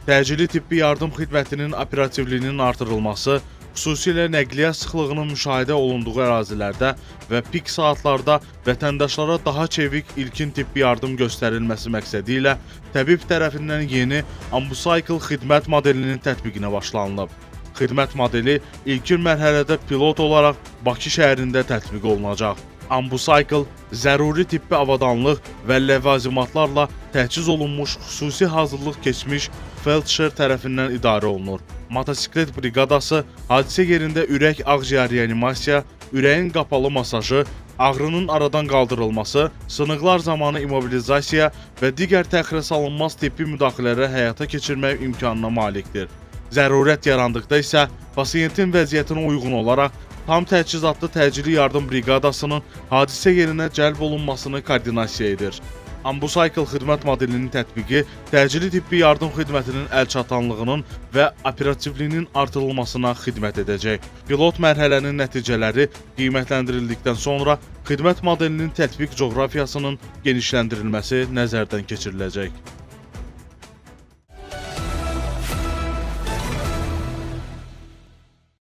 Təcili tibbi yardım xidmətinin operativliyinin artırılması, xüsusilə nəqliyyat sıxlığının müşahidə olunduğu ərazilərdə və pik saatlarda vətəndaşlara daha çevik ilkin tibbi yardım göstərilməsi məqsədi ilə təbib tərəfindən yeni Ambucycle xidmət modelinin tətbiqinə başlanılıb. Xidmət modeli ilkin mərhələdə pilot olaraq Bakı şəhərində tətbiq olunacaq. Ambucycle zəruri tibbi avadanlıq və ləvazimatlarla təchiz olunmuş xüsusi hazırlıq keçmiş felçer tərəfindən idarə olunur. Motosiklet briqadası hadisə yerində ürək ağciyər reanimasiya, ürəyin qapalı masajı, ağrının aradan qaldırılması, sınıqlar zamanı immobilizasiya və digər təxirə salınmaz tibbi müdaxilələri həyata keçirmək imkanına malikdir. Zərurət yarandıqda isə pasiyentin vəziyyətinə uyğun olaraq tam təchizatlı təcili yardım briqadasının hadisə yerinə cəlb olunmasını koordinasiya edir. Ambucycle xidmət modelinin tətbiqi təcili tibbi yardım xidmətinin əlçatanlığının və operativliyinin artırılmasına xidmət edəcək. Pilot mərhələnin nəticələri qiymətləndirildikdən sonra xidmət modelinin tətbiq coğrafiyasının genişləndirilməsi nəzərdən keçiriləcək.